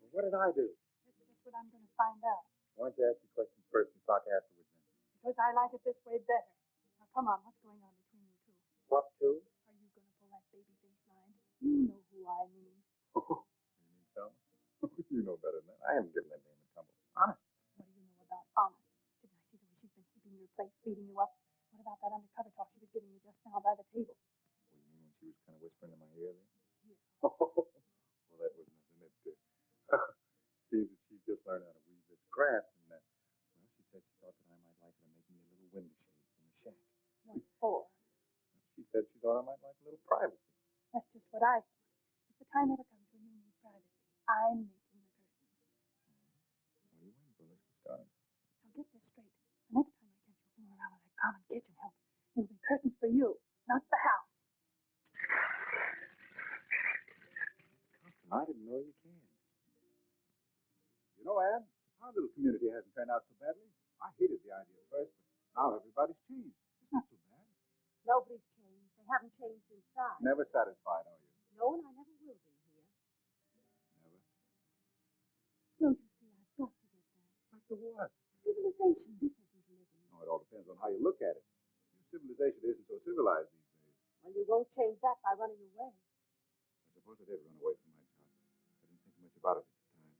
Well, what did I do? That's just what I'm going to find out. Why don't you ask your questions first and talk afterwards then? Because I like it this way better. Now, come on. What's going on between you two? What two? Are you going to pull that baby face line? You know who I mean. You mean Selma? You know better than that. I haven't given that name a tumble. Honest. What do you know about honest? Didn't I see the way she's been heaping your plate, feeding you up? What about that undercover talk she was giving you just now by the table? What do you mean when she was kind of whispering in my ear there? Yeah. Well, that was nothing. It seems that she's just learned how to weave this grass, and well, she said she thought that I might like her to make me a little window shade from the shack. What for? She said she thought I might like a little privacy. That's just what I thought. If the time ever comes when you need privacy, I'm making the curtains. What are you waiting for? Let's get started. Now get this straight. The next time I catch you fooling around with that common kitchen help, it'll be curtains for you, not the house. I didn't know you can. You know, Ann, our little community hasn't turned out so badly. I hated the idea at first, but now everybody's changed. It's not so bad. Nobody's changed. They haven't changed inside. Never satisfied, are you? No, and I never will be here. Never. Don't you see, I've got to get back. Back to what? Civilization, this isn't living. Oh, it all depends on how you look at it. Your civilization isn't so civilized these days. Well, you won't change that by running away. I suppose I did run away from my job. I didn't think much about it at the time.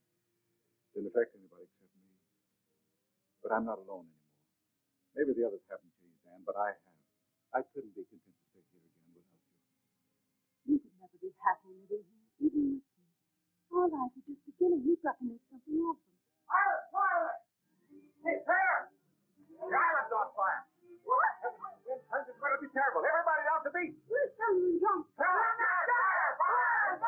Didn't affect anybody except me. But I'm not alone anymore. Maybe the others haven't changed, Ann, but I have. I couldn't be content to stay here again without you. You could never be happy living here, even with me. Our lives are just beginning. We've got to make something of them. Iris, fire! Hey, Claire! The island's on fire. What? Wind turns, it's going to be terrible. Everybody down to the beach. Where's Selma and John? Fire! Fire!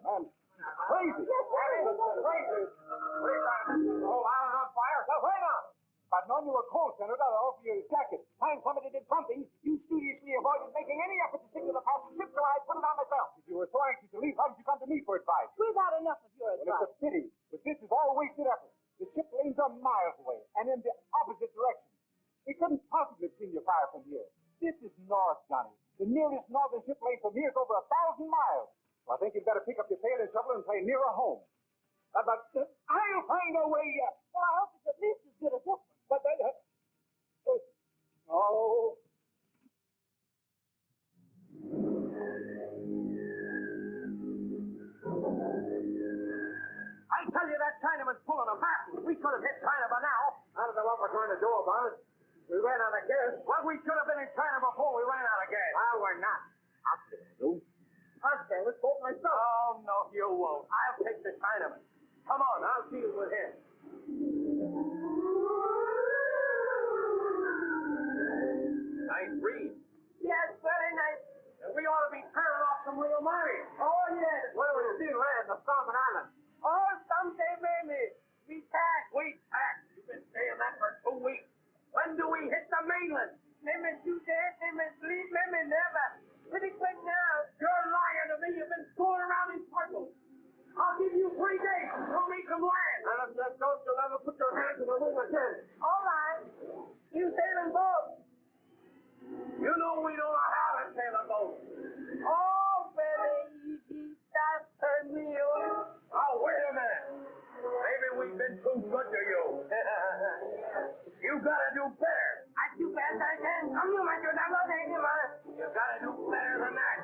Man, crazy. Crazy. The whole island on fire? So wait on. If I'd known you were cold, Senator, I'd offer you a jacket. Time somebody did something, you studiously avoided making any effort to signal the passing ship, so I put it on myself. If you were so anxious to leave, why didn't you come to me for advice? We've had enough of your Well, it's advice. a pity, but this is all wasted effort. The ship lanes are miles away, and in the opposite direction. We couldn't possibly have seen your fire from here. This is north, Johnny. The nearest northern ship lane from here is over 1,000 miles. So I think you'd better pick up your pail and shovel and play nearer home. But I'll find a way yet. Well, I hope it's at least as good as this one. But oh. I tell you, that Chinaman's pulling a fast one. We could have hit China by now. I don't know what we're going to do about it. We ran out of gas. Well, we should have been in China before we ran out of gas. Well, we're not. I'll see what we'll do. I'll stand this boat myself. Oh, no, you won't. I'll take the Chinaman. Come on, I'll deal with him. Nice breeze. Yes, very nice. And we ought to be tearing off some real money. Oh, yes. Where do we see land? The Solomon Islands. Oh, someday maybe. We tax. We tax. You've been saying that for 2 weeks. When do we hit the main you. You gotta do better. I do best I can. You gotta do better than that.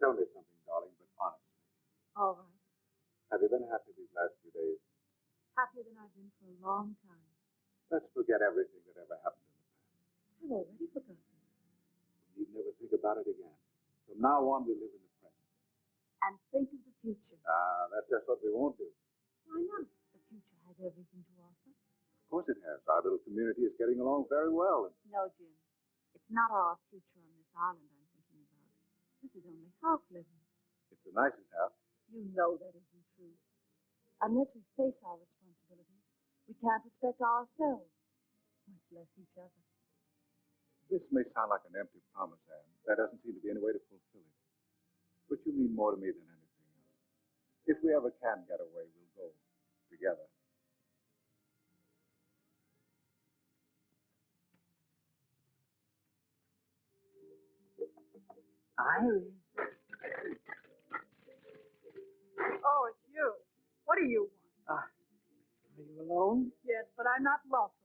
Tell me something, darling, but honestly. All right. Have you been happy these last few days? Happier than I've been for a long time. Let's forget everything that ever happened in the past. I've already forgotten. We need never think about it again. From now on, we live in the present. And think of the future. That's just what we won't do. Why not? The future has everything to offer. Of course it has. Our little community is getting along very well. No, Jim. It's not our future on this island I'm thinking about. This is only half living. It's the nicest half. You know that isn't true. Unless we face our responsibilities, we can't expect ourselves, much less each other. This may sound like an empty promise, Anne. There doesn't seem to be any way to fulfill it. But you mean more to me than anything else. If we ever can get away, we'll go together. Iris. Oh, it's you. What do you want? Are you alone? Yes, but I'm not lonesome.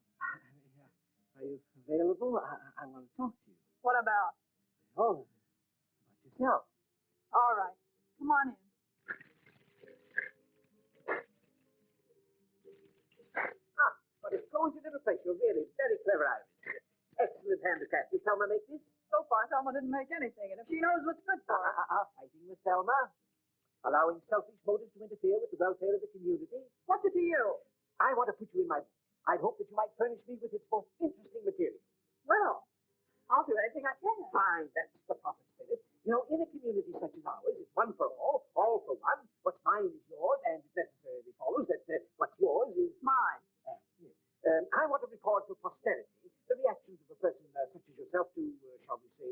Are you available? I want to talk to you. What about? Oh, about yourself. All right. Come on in. But it's going to little place. You're really very clever, Iris. Excellent hand to craft. Did Thelma make this? So far, Thelma didn't make anything, and if she knows what's good for her. Fighting with Thelma. Allowing selfish motives to interfere with the welfare of the community. What's it to you? I want to put you in my book. I'd hope that you might furnish me with its most interesting material. Well, I'll do anything I can. Fine, that's the proper spirit. You know, in a community such as ours, it's one for all for one. What's mine is yours, and it necessarily follows that what's yours is Mine. I want to record for posterity the reactions of a person such as yourself to, shall we say,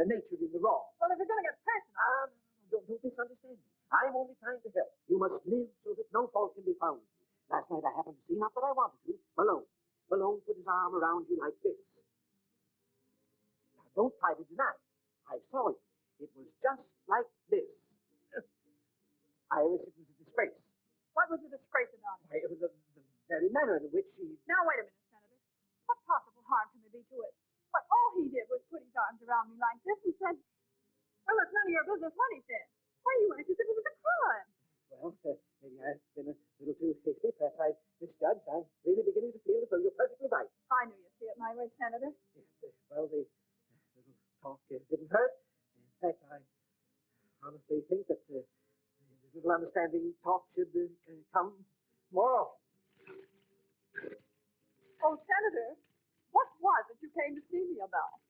nature in the raw. Well, if you're going to get personal. Don't misunderstand me. I'm only trying to help. You must live so that no fault can be found with you. Last night I happened to see, not that I wanted to, Malone. Malone put his arm around you like this. Now, don't try to deny it. I saw you. It was just like this. Iris, it was a disgrace. What was the disgrace about it? Why, it was the very manner in which he... Now, wait a minute, Senator. What possible harm can there be to it? Why, all he did was put his arms around me like this and said, well, it's none of your business what he said. Why, you act as if it was a crime. Well, maybe I've been a little too hasty. Perhaps I misjudged. I'm really beginning to feel as though you're perfectly right. I knew you'd see it my way, Senator. Yes, well, the little talk didn't hurt. In fact, I honestly think that the little understanding talk should come more often. Oh, Senator, what was it you came to see me about?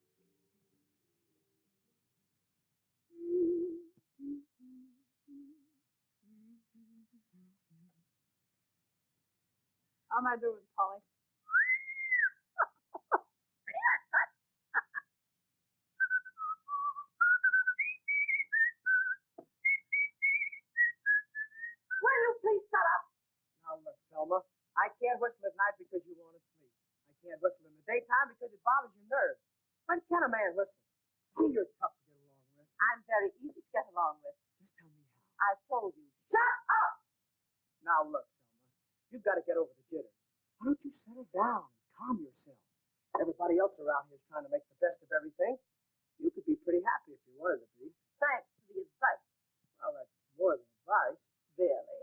How am I doing, Polly? Will you please shut up? Now, look, Thelma, I can't whistle at night because you want to sleep. I can't whistle in the daytime because it bothers your nerves. When can a man whistle? Gee, you're tough to get along with. I'm very easy to get along with. Just tell me how. I've told you. Shut up! Now, look, Thelma, you've got to get over the jitters. Why don't you settle down and calm yourself? Everybody else around here is trying to make the best of everything. You could be pretty happy if you wanted to be. Thanks for the advice. Well, that's more than advice. Really?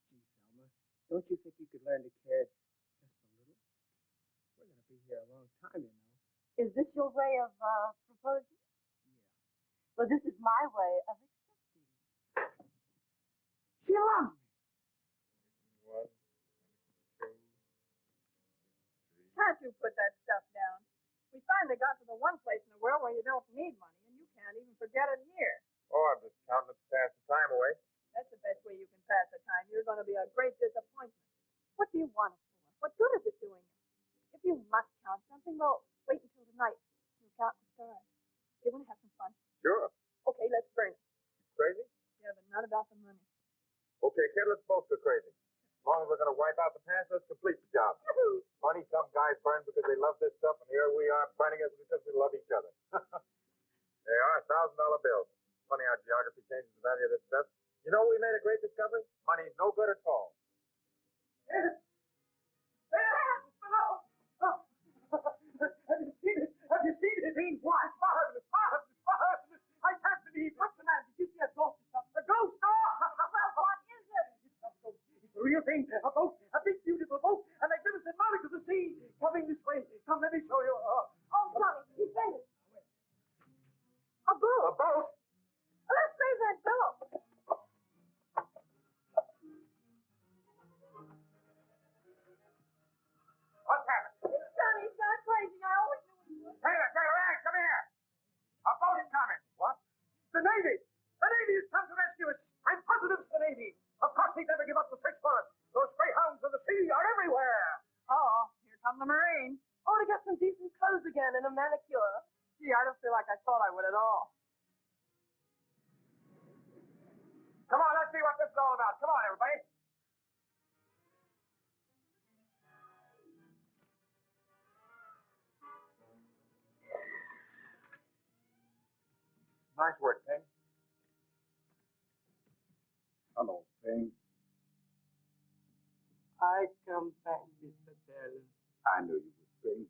Gee, Thelma, don't you think you could learn to care just a little? We're going to be here a long time, you know. Is this your way of proposing? Yeah. Well, this is my way of accepting. She loves me. 1, 2, 3. can't you put that stuff down? We finally got to the one place in the world where you don't need money, and you can't even forget it here. Oh, I'm just counting it to pass the time away. That's the best way you can pass the time. You're going to be a great disappointment. What do you want it for? What good is it doing you? If you must count something, well, wait until tonight. We'll count the stars. You want to have some fun? Sure. Okay, let's burn it. Crazy? Yeah, but not about the money. Okay, kid, let's both go crazy. As long as we're going to wipe out the past, let's complete the job. Funny, some guys burn because they love this stuff, and here we are burning it because we love each other. They are $1,000 bills. Funny how geography changes the value of this stuff. You know, we made a great discovery. Money's no good at all. Have you seen it? Have you seen it? Why, it's marvelous, marvelous, marvelous. I can't believe it. What's the matter? Did you see a ghost or something? A ghost? Well, what is it? It's not a ghost. It's a real thing. A boat. A big, beautiful boat. A magnificent monarch of the sea. Coming this way. Come, let me show you. Oh, Johnny, he's fainted. A boat. A boat? Let's save that boat. What's happened? Johnny, he's not crazy. I always knew he was. Taylor, come here. A boat is coming. What? The Navy. The Navy has come to rescue us. I'm positive it's the Navy. Of course, they'd never give up the search for us. Those greyhounds of the sea are everywhere. Oh, here come the Marines. Oh, to get some decent clothes again and a manicure. Gee, I don't feel like I thought I would at all. Come on, let's see what this is all about. Come on, everybody. Nice work, Ping. Hello, Ping. I come back, Mr. Taylor. I knew you would, Ping.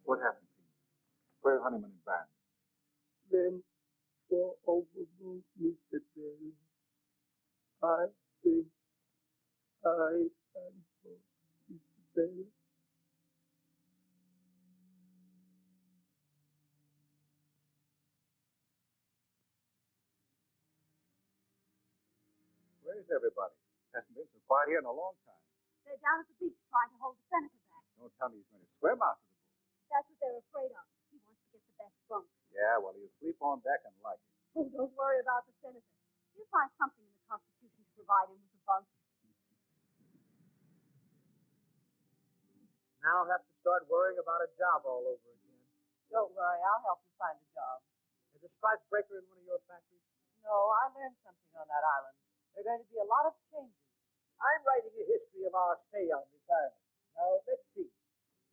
What happened, Ping? Where's Honeyman and Brand? Then for overboard, Mr. Taylor. I think I am for Mr. Taylor. Where's everybody? Hasn't been so quiet here in a long time. They're down at the beach trying to hold the senator back. Don't tell me he's going to swim out to the boat. That's what they're afraid of. He wants to get the best bunk. Yeah, well, he'll sleep on deck and like it. Oh, don't worry about the senator. He'll find something in the Constitution to provide him with a bunk. Now I'll have to start worrying about a job all over again. Don't worry, I'll help you find a job. Is a strike breaker in one of your factories? No, I learned something on that island. There are going to be a lot of changes. I'm writing a history of our stay on this island. Now, let's see.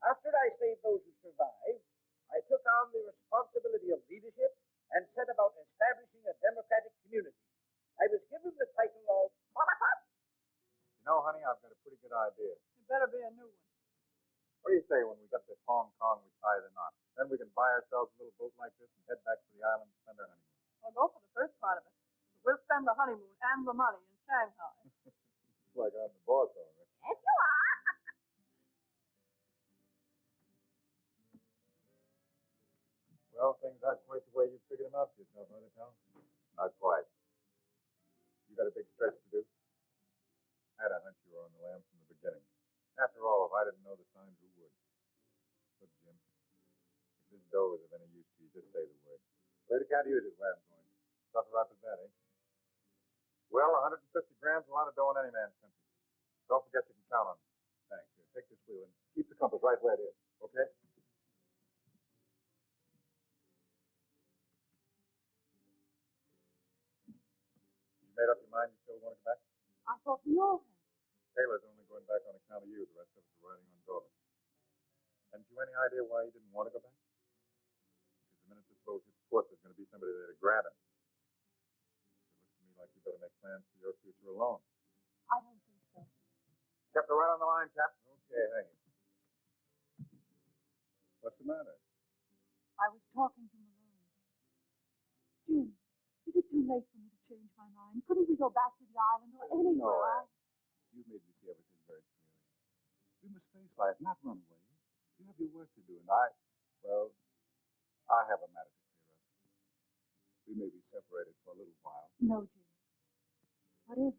After I saved those who survived, I took on the responsibility of leadership and set about establishing a democratic community. I was given the title of... You know, honey, I've got a pretty good idea. It better be a new one. What do you say when we get to Hong Kong, we tie the knot? Then we can buy ourselves a little boat like this and head back to the island and spend our honeymoon. I'll go for the first part of it. But we'll spend the honeymoon and the money in Shanghai. It's like I'm the boss already. Yes, you are. Well, things aren't quite the way you figured them out for yourself, are they, pal? Not quite. You got a big stretch to do. I had a hunch you were on the lam from the beginning. After all, if I didn't know the signs, who would? Look, Jim, if this dough is of any use to you, just say the word. Where can't use it where I'm going? Tougher up as that, eh? Well, 150 grams, a lot of dough in any man's country. Don't forget you can count on me. Thanks. Here, take this wheel and keep the compass right where it is. Okay? You made up your mind you still want to go back? I thought we all had. Taylor's only going back on account of you. The rest of us are riding on Dover. Hadn't you any idea why he didn't want to go back? Because the minute this boat hits port, there's going to be somebody there to grab him. It looks to me like you better make plans for your future alone. I don't think so. Kept her right on the line, Cap. Okay, hang it. What's the matter? I was talking to Malone. Jim, is it too late for me to change my mind? Couldn't we go back to the island or anywhere? No, you made me see everything very clearly. We must face life, not run away. You have your work to do, and I have a matter to clear up. We may be separated for a little while. No, Jim. Whatever